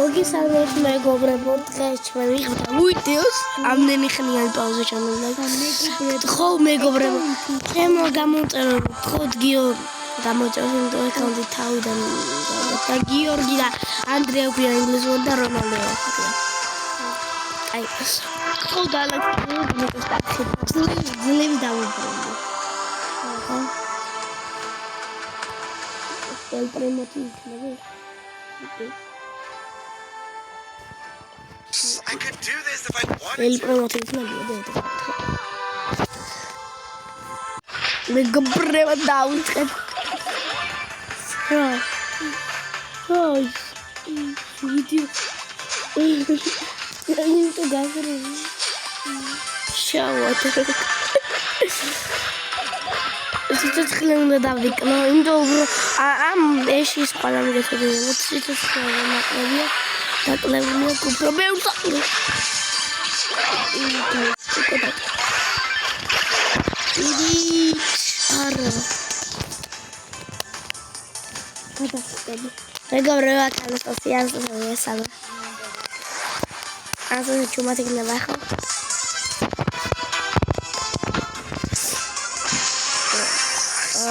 მოგესალმებით მეგობრებო, დღეს ჩვენ ვიღებთ ვიდეოს ამდენი ხნიანი პაუზა ჩამოვიდა. ხო მეგობრებო, ჩემო გამოწერო ხოდ გამოწერო აკაუნტი თავიდან და გიორგი და ანდრეა გვია ინგლისურად და რონალდო. აი, ხო ძლივი დავუბრუნდი. ხო. ეს პრემოთი იქნება. I could do this if I wanted El promotor იქნება. მეგობრებო დაუწყებ. Ой, ვიდეო. იმ თუ გაგრე. შავად. ცოცხლე უნდა დავიკნო, იმიტომ რომ ამ ეშის ყველა მიგეცოდია, ცოცხლე ნაკლებია. დაკლებულია უფრო ბევრს. იგი არა. გადასწრები. მეგობრებო, ანასტასიას ესალა. ასე ჩუმად იქნება ხო?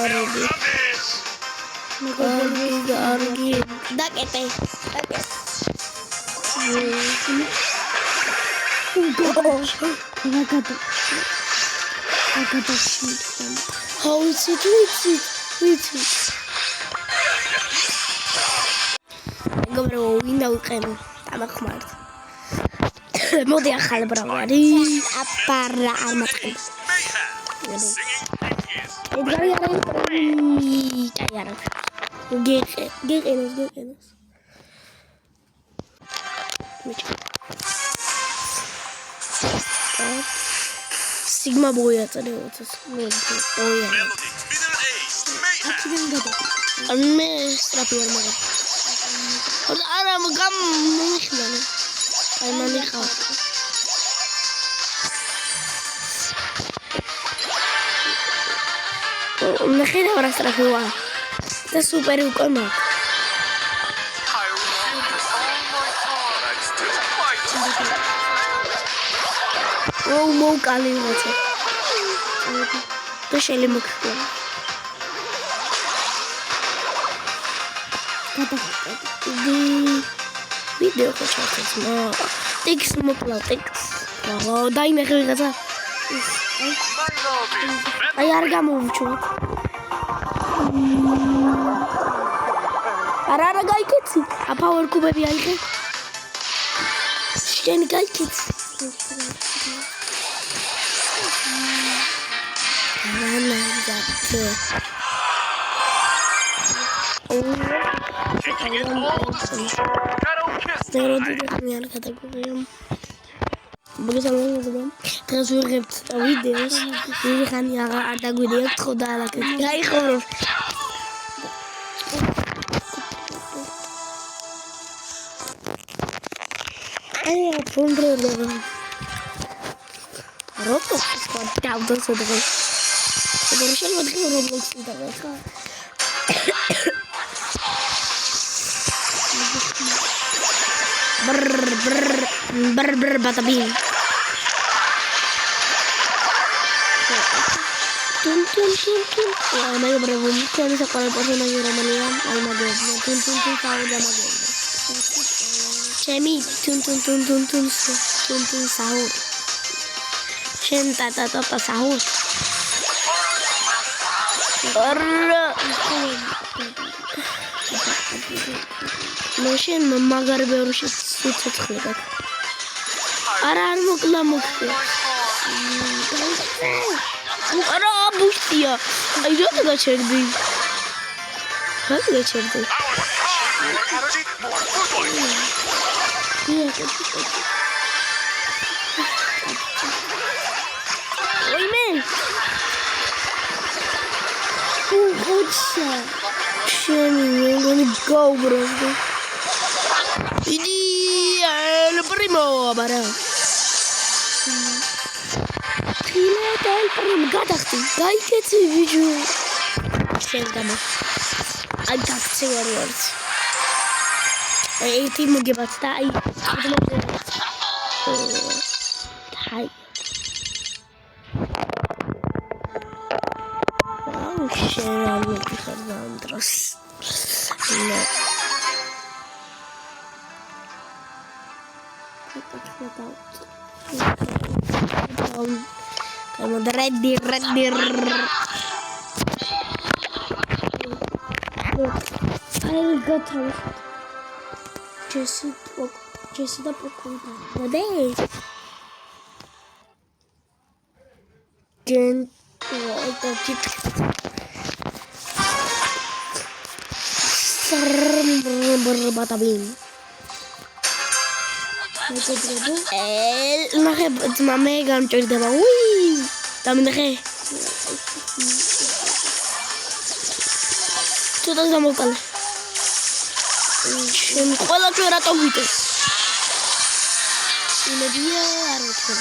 არები. მეგობრებო, დაკეტე. მეგობრებო, ვინ დავიყენო? დამახმართ. მოდი ახალ ბრავარი. აპარა არ მაწყება. ედგარი არა. გეყენოს. Sigma boya წერეოთს მოია. მე სტრაფიერ მაგა. არა მომიხმარე. აი მომიხარ. ნახე რა სტრაფია. და სუპერი უკვე მაქვს. Oh, more calling water. The shelly book. The video is more. Takes more plastics. Oh, die me here. I are going to move. Arara guy kids. A power cube baby. I think. Shen guy kids. Teraz wyrgebt video's. Jullie gaan hier aan de goede echt goed dadelijk. Ja, ik hoor. Ja, wonderlijk. Roblox is gewoon koud, dat is het ook. Ik heb er wat geen Roblox in dat weg. Brrr, batabing. Tun. Ya, may berbunyi. Kami sekolah pasal lagi Romanian, Almagov. Tun, tahu Almagov. Cemi, tun sahur. Shen tata sahur. Moshen magar berushit sutet khledak. Ara muklamuk. Ara bushtia. Ay yo da çerdi. Hadi çerdi. Oy men. Good shot. We're gonna go, bro. El primo, bara. El primo, gadachti. Gaiketi video. Sevdama. I got 2 words. ერთი მოგებაც და აი აი აუ შენ ხარდროს Come on, ready. I got her. Jesse da procura. Cadê? Quem volta aqui? Batabim. ما mega am ciori de ba. Ui! Tam de. Tu da zamul kal. Shem khola chora to vite. Ile dia arutko.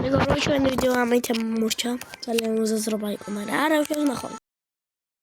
Mego roșu în video am aici moșa. Să le muză zrobai cum are. Are ușor na